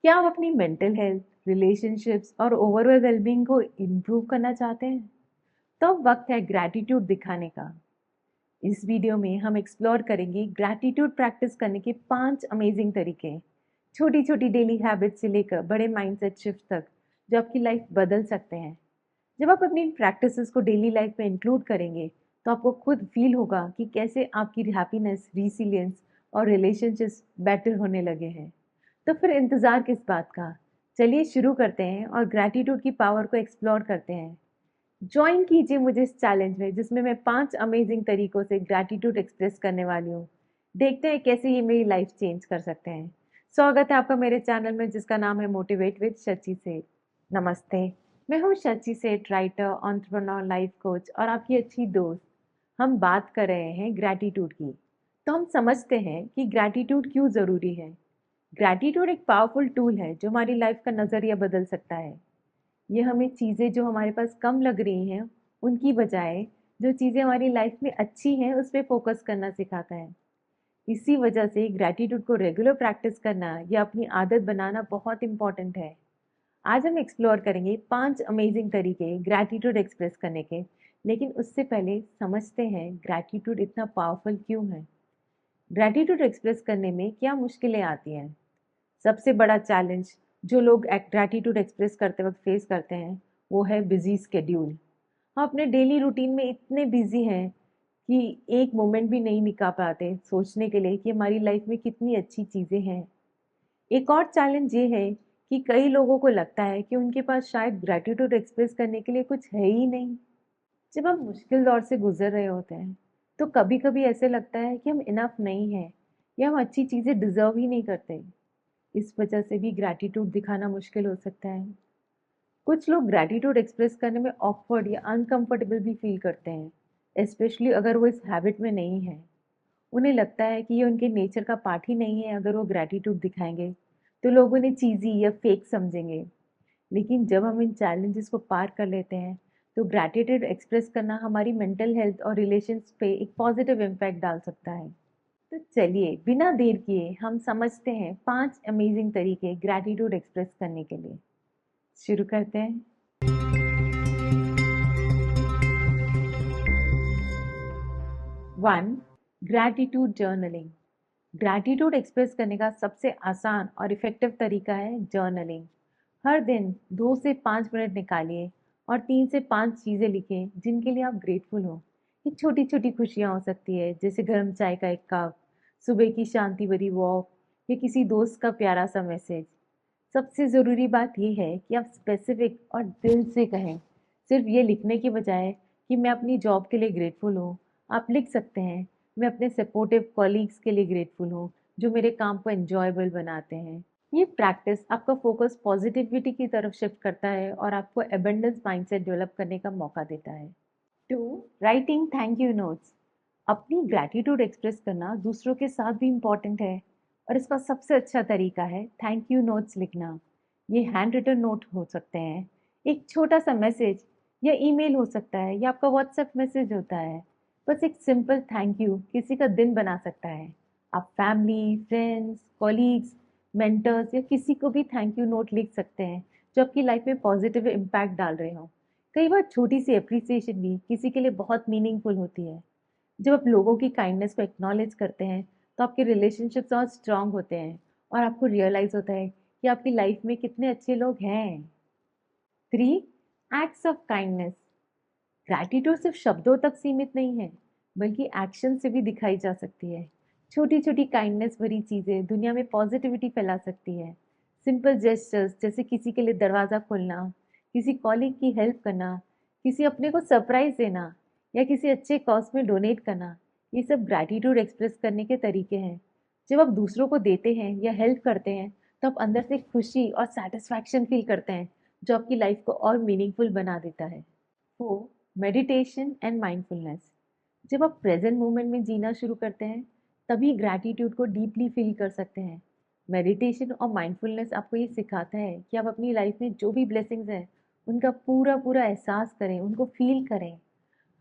क्या आप अपनी मेंटल हेल्थ, रिलेशनशिप्स और ओवरऑल वेलबींग को इम्प्रूव करना चाहते हैं? तो अब वक्त है ग्रैटिट्यूड दिखाने का। इस वीडियो में हम एक्सप्लोर करेंगे ग्रैटिट्यूड प्रैक्टिस करने के 5 अमेजिंग तरीके, छोटी छोटी डेली हैबिट से लेकर बड़े माइंडसेट शिफ्ट तक, जो आपकी लाइफ बदल सकते हैं। जब आप अपनी प्रैक्टिसेस को डेली लाइफ में इंक्लूड करेंगे, तो आपको खुद फील होगा कि कैसे आपकी हैप्पीनेस, रिसिलियंस और रिलेशनशिप्स बेटर होने लगे हैं। तो फिर इंतज़ार किस बात का? चलिए शुरू करते हैं और ग्रैटिट्यूड की पावर को एक्सप्लोर करते हैं। ज्वाइन कीजिए मुझे इस चैलेंज में, जिसमें मैं 5 अमेजिंग तरीकों से ग्रैटिट्यूड एक्सप्रेस करने वाली हूँ। देखते हैं कैसे ये मेरी लाइफ चेंज कर सकते हैं। स्वागत है आपका मेरे चैनल में, जिसका नाम है मोटिवेट विद शची सेठ। नमस्ते, मैं हूँ शची सेठ, राइटर, एंटरप्रेन्योर, लाइफ कोच और आपकी अच्छी दोस्त। हम बात कर रहे हैं ग्रैटिट्यूड की। तो हम समझते हैं कि ग्रैटिट्यूड क्यों ज़रूरी है। ग्रैटिट्यूड एक पावरफुल टूल है जो हमारी लाइफ का नज़रिया बदल सकता है। ये हमें चीज़ें जो हमारे पास कम लग रही हैं, उनकी बजाय जो चीज़ें हमारी लाइफ में अच्छी हैं, उस पे फोकस करना सिखाता है। इसी वजह से ग्रैटिट्यूड को रेगुलर प्रैक्टिस करना या अपनी आदत बनाना बहुत इम्पॉर्टेंट है। आज हम एक्सप्लोर करेंगे 5 अमेजिंग तरीके ग्रैटिट्यूड एक्सप्रेस करने के। लेकिन उससे पहले समझते हैं ग्रैटिट्यूड इतना पावरफुल क्यों है। ग्रैटिट्यूड एक्सप्रेस करने में क्या मुश्किलें आती हैं? सबसे बड़ा चैलेंज जो लोग ग्रैटिट्यूड एक्सप्रेस करते वक्त फेस करते हैं, वो है बिजी स्केड्यूल। हम अपने डेली रूटीन में इतने बिजी हैं कि एक मोमेंट भी नहीं निकाल पाते सोचने के लिए कि हमारी लाइफ में कितनी अच्छी चीज़ें हैं। एक और चैलेंज ये है कि कई लोगों को लगता है कि उनके पास शायद ग्रैटिट्यूड एक्सप्रेस करने के लिए कुछ है ही नहीं। जब हम मुश्किल दौर से गुजर रहे होते हैं, तो कभी कभी ऐसे लगता है कि हम इनफ नहीं हैं या हम अच्छी चीज़ें डिजर्व ही नहीं करते। इस वजह से भी ग्रैटिट्यूड दिखाना मुश्किल हो सकता है। कुछ लोग ग्रैटिट्यूड एक्सप्रेस करने में ऑकवर्ड या अनकंफर्टेबल भी फील करते हैं, स्पेशली अगर वो इस हैबिट में नहीं है। उन्हें लगता है कि ये उनके नेचर का पार्ट ही नहीं है। अगर वो ग्रैटिट्यूड दिखाएंगे तो लोग उन्हें चीज़ी या फेक समझेंगे। लेकिन जब हम इन चैलेंजेस को पार कर लेते हैं, तो ग्रैटिट्यूड एक्सप्रेस करना हमारी मेंटल हेल्थ और रिलेशंस पे एक पॉजिटिव इम्पैक्ट डाल सकता है। तो चलिए बिना देर किए हम समझते हैं 5 अमेजिंग तरीके ग्रैटिट्यूड एक्सप्रेस करने के लिए। शुरू करते हैं। 1. Gratitude journaling. ग्रैटिट्यूड एक्सप्रेस करने का सबसे आसान और इफ़ेक्टिव तरीका है जर्नलिंग। हर दिन 2 से 5 मिनट निकालिए और 3 से 5 चीज़ें लिखें जिनके लिए आप ग्रेटफुल हो। ये छोटी छोटी खुशियाँ हो सकती है, जैसे गर्म चाय का एक कप, सुबह की शांति भरी वॉक या किसी दोस्त का प्यारा सा मैसेज। सबसे ज़रूरी बात यह है कि आप स्पेसिफिक और दिल से कहें। सिर्फ ये लिखने की बजाय कि मैं अपनी जॉब के लिए ग्रेटफुल हूँ, आप लिख सकते हैं मैं अपने सपोर्टिव कॉलीग्स के लिए ग्रेटफुल हूँ, जो मेरे काम को एन्जॉयबल बनाते हैं। ये प्रैक्टिस आपका फोकस पॉजिटिविटी की तरफ शिफ्ट करता है और आपको एबंडेंस माइंडसेट डेवलप करने का मौका देता है। 2. Writing thank you notes. अपनी ग्रैटिट्यूड एक्सप्रेस करना दूसरों के साथ भी इम्पॉर्टेंट है, और इसका सबसे अच्छा तरीका है थैंक यू नोट्स लिखना। ये हैंड रिटन नोट हो सकते हैं, एक छोटा सा मैसेज या ईमेल हो सकता है, या आपका व्हाट्सएप मैसेज होता है। बस एक सिंपल थैंक यू किसी का दिन बना सकता है। आप फैमिली, फ्रेंड्स, कॉलीग्स, मेंटर्स या किसी को भी थैंक यू नोट लिख सकते हैं, जो आपकी लाइफ में पॉजिटिव इम्पैक्ट डाल रहे हो। कई बार छोटी सी अप्रिसिएशन भी किसी के लिए बहुत मीनिंगफुल होती है। जब आप लोगों की काइंडनेस को एक्नॉलेज करते हैं, तो आपके रिलेशनशिप्स और स्ट्रांग होते हैं और आपको रियलाइज होता है कि आपकी लाइफ में कितने अच्छे लोग हैं। 3. Acts of kindness. ग्रैटिट्यूड सिर्फ शब्दों तक सीमित नहीं है, बल्कि एक्शन से भी दिखाई जा सकती है। छोटी छोटी काइंडनेस भरी चीज़ें दुनिया में पॉजिटिविटी फैला सकती है। सिंपल जेस्चर्स, जैसे किसी के लिए दरवाज़ा खोलना, किसी कॉलीग की हेल्प करना, किसी अपने को सरप्राइज देना या किसी अच्छे कॉज में डोनेट करना, ये सब ग्रैटिट्यूड एक्सप्रेस करने के तरीके हैं। जब आप दूसरों को देते हैं या हेल्प करते हैं, तो आप अंदर से खुशी और सेटिस्फैक्शन फील करते हैं, जो आपकी लाइफ को और मीनिंगफुल बना देता है। 4. Meditation and mindfulness. जब आप प्रेजेंट मोमेंट में जीना शुरू करते हैं, तभी ग्रैटिट्यूड को डीपली फील कर सकते हैं। मेडिटेशन और माइंडफुलनेस आपको ये सिखाता है कि आप अपनी लाइफ में जो भी ब्लेसिंग्स हैं, उनका पूरा पूरा एहसास करें, उनको फील करें।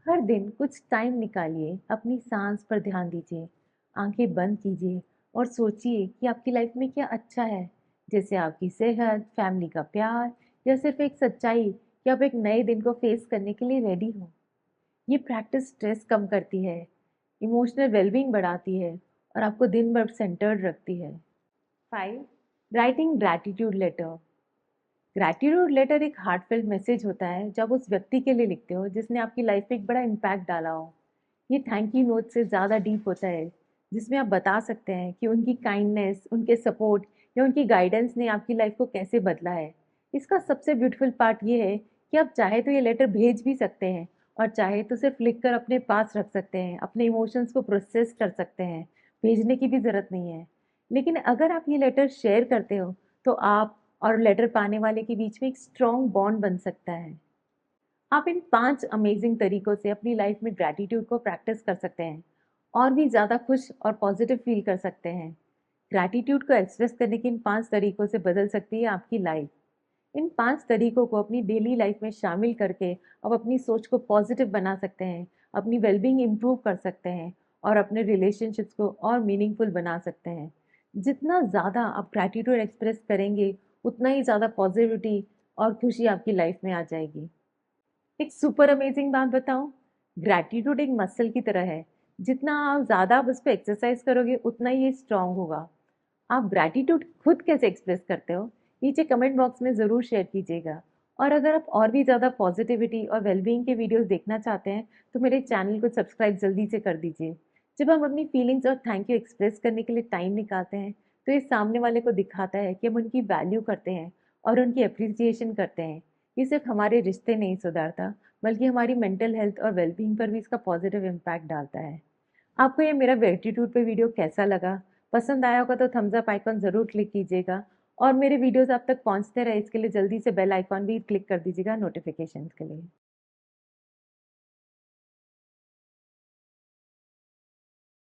हर दिन कुछ टाइम निकालिए, अपनी सांस पर ध्यान दीजिए, आंखें बंद कीजिए और सोचिए कि आपकी लाइफ में क्या अच्छा है, जैसे आपकी सेहत, फैमिली का प्यार या सिर्फ एक सच्चाई कि आप एक नए दिन को फेस करने के लिए रेडी हो। ये प्रैक्टिस स्ट्रेस कम करती है, इमोशनल वेलबींग बढ़ाती है और आपको दिन भर सेंटर्ड रखती है। 5. Writing gratitude letter. Gratitude letter एक हार्टफेल्ट मैसेज होता है जब उस व्यक्ति के लिए लिखते हो जिसने आपकी लाइफ में एक बड़ा इम्पैक्ट डाला हो। ये थैंक यू नोट से ज़्यादा डीप होता है, जिसमें आप बता सकते हैं कि उनकी काइंडनेस, उनके सपोर्ट या उनकी गाइडेंस ने आपकी लाइफ को कैसे बदला है। इसका सबसे ब्यूटीफुल पार्ट ये है कि आप चाहे तो ये लेटर भेज भी सकते हैं और चाहे तो सिर्फ लिख कर अपने पास रख सकते हैं, अपने इमोशंस को प्रोसेस कर सकते हैं। भेजने की भी ज़रूरत नहीं है। लेकिन अगर आप ये लेटर शेयर करते हो तो आप और लेटर पाने वाले के बीच में एक स्ट्रॉन्ग बॉन्ड बन सकता है। आप इन 5 अमेजिंग तरीकों से अपनी लाइफ में ग्रैटिट्यूड को प्रैक्टिस कर सकते हैं और भी ज़्यादा खुश और पॉजिटिव फील कर सकते हैं। ग्रैटिट्यूड को एक्सप्रेस करने के इन 5 तरीकों से बदल सकती है आपकी लाइफ। इन 5 तरीकों को अपनी डेली लाइफ में शामिल करके आप अपनी सोच को पॉजिटिव बना सकते हैं, अपनी वेलबींग इम्प्रूव कर सकते हैं और अपने रिलेशनशिप्स को और मीनिंगफुल बना सकते हैं। जितना ज़्यादा आप ग्रैटिट्यूड एक्सप्रेस करेंगे, उतना ही ज़्यादा पॉजिटिविटी और खुशी आपकी लाइफ में आ जाएगी। एक सुपर अमेजिंग बात बताऊं, ग्रैटिट्यूड एक मसल की तरह है। जितना आप ज़्यादा आप उस पर एक्सरसाइज करोगे उतना ही ये स्ट्रांग होगा। आप ग्रैटिट्यूड खुद कैसे एक्सप्रेस करते हो, नीचे कमेंट बॉक्स में ज़रूर शेयर कीजिएगा। और अगर आप और भी ज़्यादा पॉजिटिविटी और वेलबींग के वीडियोस देखना चाहते हैं तो मेरे चैनल को सब्सक्राइब जल्दी से कर दीजिए। जब हम अपनी फीलिंग्स और थैंक यू एक्सप्रेस करने के लिए टाइम निकालते हैं तो ये सामने वाले को दिखाता है कि हम उनकी वैल्यू करते हैं और उनकी अप्रिसिएशन करते हैं। ये सिर्फ हमारे रिश्ते नहीं सुधारता, बल्कि हमारी मेंटल हेल्थ और वेलबींग पर भी इसका पॉजिटिव इम्पैक्ट डालता है। आपको ये मेरा ग्रेटिट्यूड पे वीडियो कैसा लगा? पसंद आया होगा तो थम्स अप आइकॉन ज़रूर क्लिक कीजिएगा और मेरे वीडियोस आप तक पहुंचते रहे इसके लिए जल्दी से बेल आइकॉन भी क्लिक कर दीजिएगा नोटिफिकेशंस के लिए।